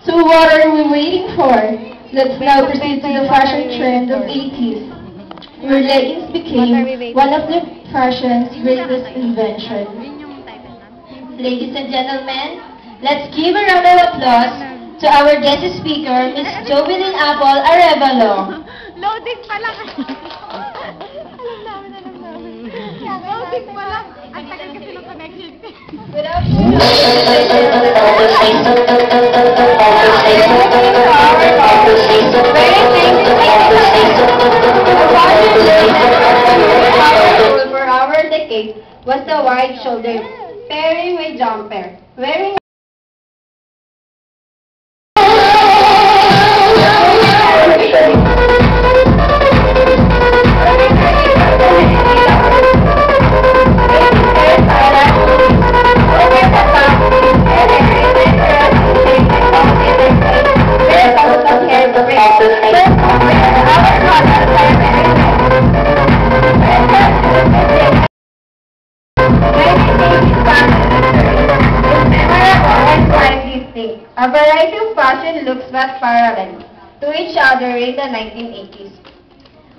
So what are we waiting for? Let's now proceed to the fashion trend of 80s, where leggings became one of the fashion's greatest inventions. Ladies and gentlemen, let's give a round of applause to our guest speaker, Miss Jovelyn Apple Arevalo. Loading pa lang. Alam namin. Loading pa lang. Ang tagal kasi ng connection. Without for our decade was the wide shoulder pairing with jumper. Wearing a variety of fashion looks was parallel to each other in the 1980s.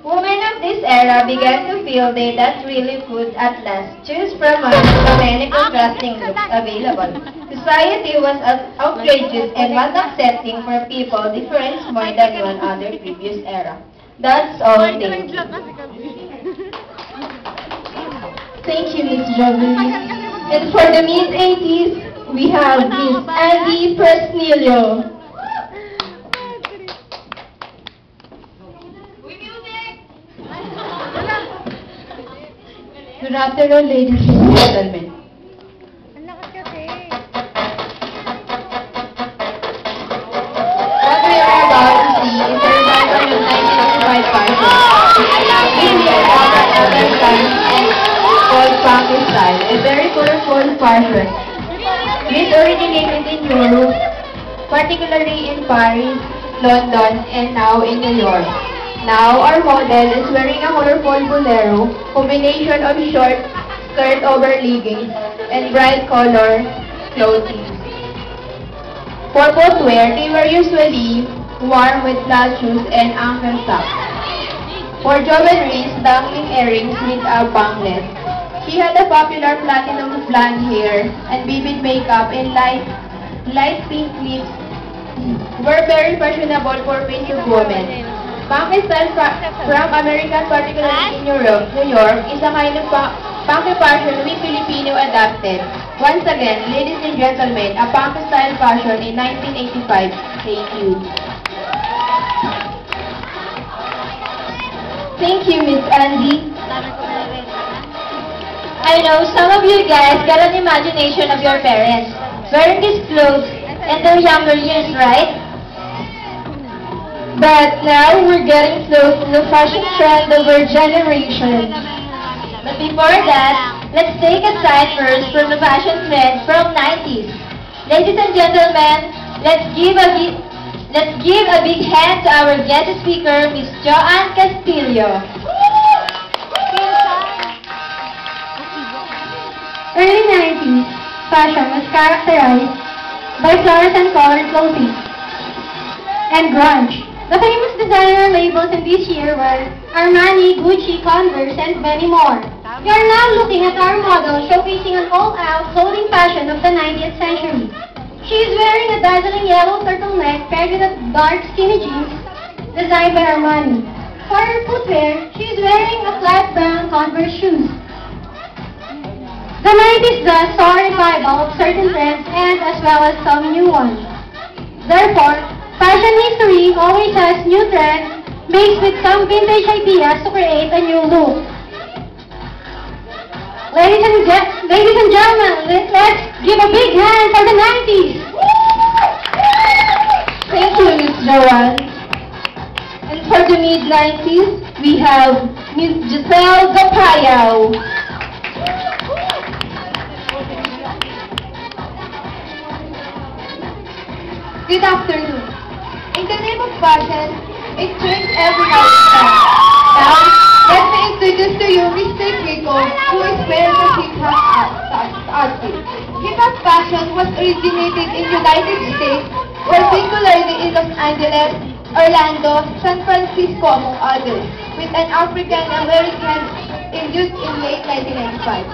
Women of this era began to feel they that really could at last choose from among the many contrasting looks available. Society was outrageous and not accepting for people different more than one other previous era. That's all. Thank you. Thank you, Ms. Jovelyn. And for the mid-80s, we have Miss Andy Presnilio. Good afternoon, ladies and gentlemen. What we are about to see is a revival of 1985 fashion. Really about another time called funky style, a very colorful fashion. This originated in Europe, particularly in Paris, London, and now in New York. Now, our model is wearing a colorful bolero, combination of short skirt over leggings, and bright color clothing. For footwear, they were usually worn with flat shoes and ankle socks. For jewelry, dangling earrings with a banglet. She had a popular platinum blonde hair and vivid makeup and light pink lips were very fashionable for winter women. Funky style from America, particularly in Europe, New York, is a kind of funky fashion we Filipino adapted. Once again, ladies and gentlemen, a funky style fashion in 1985. Thank you. Thank you, Miss Andy. I know some of you guys got an imagination of your parents wearing these clothes in their younger years, right? But now we're getting close to the fashion trend of our generation. But before that, let's take a side first from the fashion trend from 90s. Ladies and gentlemen, let's give a big hand to our guest speaker, Miss Joanne Castillo. Early 90s, fashion was characterized by fluorescent colored clothing and grunge. The famous designer labels in this year were Armani, Gucci, Converse, and many more. We are now looking at our model showcasing an all-out clothing fashion of the 90th century. She is wearing a dazzling yellow turtleneck paired with a dark skinny jeans designed by Armani. For her footwear, she is wearing a flat brown Converse shoes. The 90s thus saw a revival of certain trends and as well as some new ones. Therefore, fashion history always has new trends mixed with some vintage ideas to create a new look. Ladies and gentlemen, let's give a big hand for the 90s. Thank you, Miss Joanne. And for the mid-90s, we have Miss Giselle Gapayao. Good afternoon. In the name of fashion, it turns every lifestyle. Now, let me introduce to you Mr. Kiko, who is wearing a hip-hop outfit. Hip-hop fashion was originated in the United States, where Kiko Los Angeles, Orlando, San Francisco, among others, with an African-American induced in late 1995.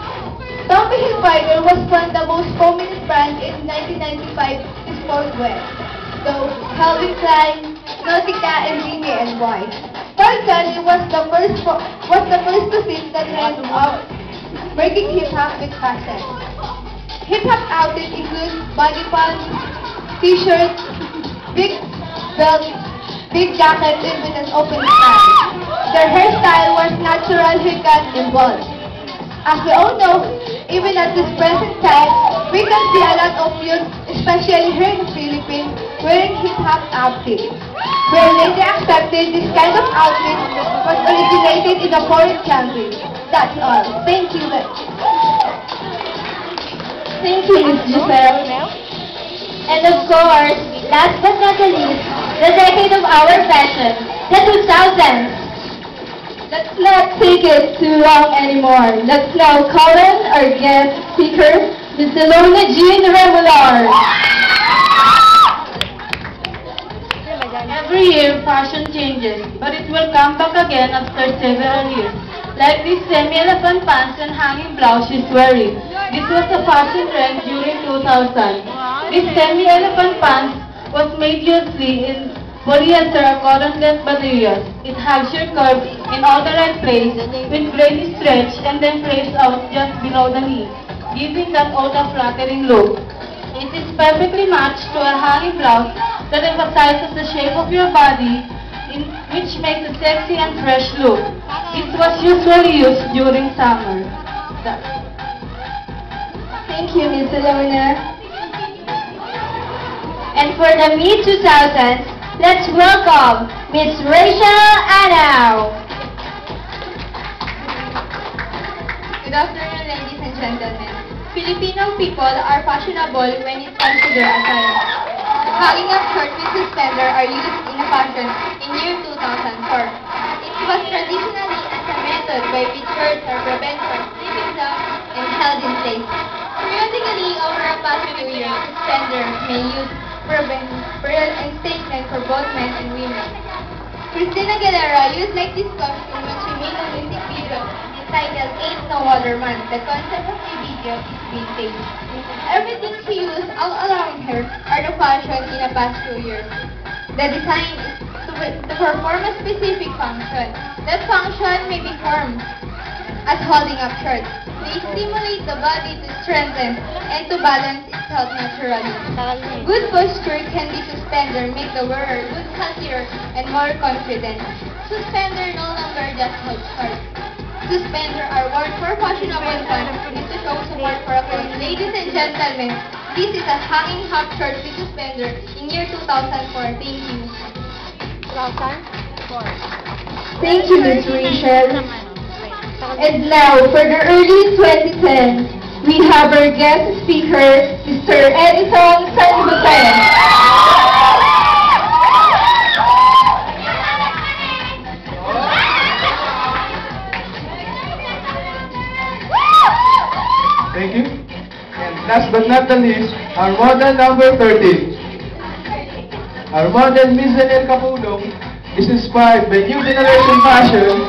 Tommy Hilfiger was one of the most prominent brands in 1995 in sportswear, though Calvin Klein, Nautica, and DKNY. Paul Kelly was the first to seize the trend of breaking hip-hop with fashion. Hip-hop outfits include body pants, t-shirts, big belts, big jackets, and with an open style. Their hairstyle was natural haircut and bald. As we all know, even at this present time, we can see a lot of youth, especially here in the Philippines, wearing hip-hop outfits. We later accepted this kind of outfit was originated in a foreign country. That's all. Thank you. Thank you, Ms. Giselle. And of course, last but not the least, the decade of our fashion, the 2000s. Let's not take it too long anymore. Let's now call in our guest speaker, Ms. Ilona Jean Remular. Every year, fashion changes, but it will come back again after several years. Like this semi-elephant pants and hanging blouse she's wearing. This was a fashion trend during 2000. This semi-elephant pants was made usually in polyester or cotton-less materials. It has sheer curves in all the right place with great stretch and then flares out just below the knee, giving that ultra-flattering look. It is perfectly matched to a hanging blouse that emphasizes the shape of your body, which makes a sexy and fresh look. It was usually used during summer. Thank you, Ms. Ilona. And for the mid-2000s, let's welcome Ms. Rachel Anau. Good afternoon, ladies and gentlemen. Filipino people are fashionable when it comes to their attire. Hanging up shorts with suspender are used in fashion in year 2004. It was traditionally as a method by which shirts are prevented from slipping down and held in place. Periodically, over a past few years, suspender may use prevent and statement for both men and women. Christina Aguilera used like this costume when she made a music video entitled Ain't No Other Man. The concept of the video is vintage. Everything she used all around her are the fashion in the past few years. The design is to perform a specific function. That function may be formed as holding up shirts. They stimulate the body to strengthen and to balance itself naturally. Good posture can be suspender, make the wearer look healthier and more confident. Suspender no longer just hold shorts. Suspender are worn for fashionable fun and to show support for a cause. Ladies and gentlemen, this is a hanging half shirt with suspender in year 2004. Thank you. 2004. Thank you, Ms. Rachel. And now, for the early 2010s, we have our guest speaker, Mr. Edison San Jose. Thank you. And last but not the least, our model number 13. Our model Miss Daniel Capulong is inspired by new generation fashion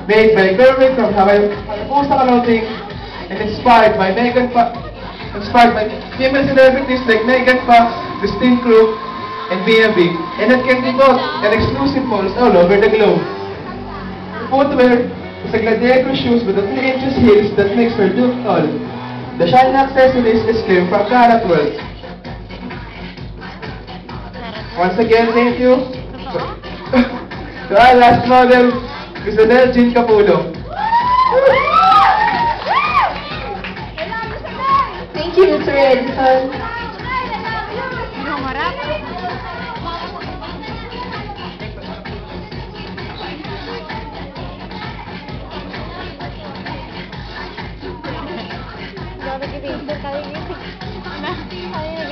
made by Kermit from Hayabusa Clothing and inspired by female celebrities like Megan Fox, Christine Crook, and B&B, and it can be bought at exclusive malls all over the globe. Footwear is a gladiator shoes with a 3 inches heels that makes her look tall. The shiny accessories is came from Karat World. Once again, thank you to our last model, Mr. Jean Capulong. Thank you, Mr. Edison.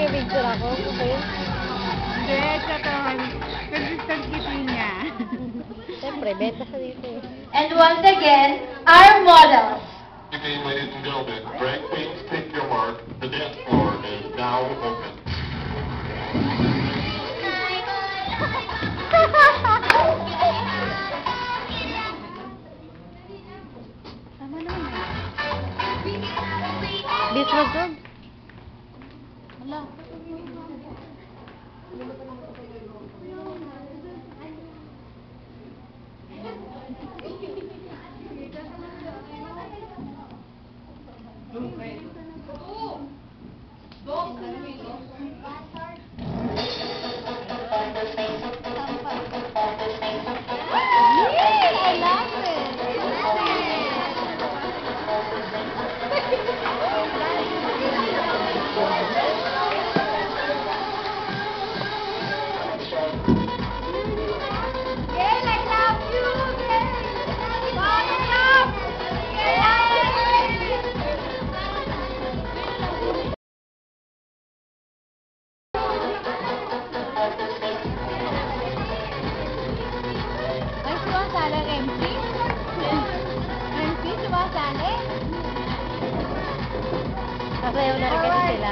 Nag-picture ako. Okay? Hindi, katawan. Consistent kitty niya. Siyempre, benta sa dito eh. And once again, our models. Good evening, ladies and gentlemen. Drag queens, take your mark. The dance floor is now open. Gail, I love you! Gail! Wow, I love! Gail, I love you! Ay, sumasali ang MC? MC, sumasali? Sasayaw na rin kasi sila.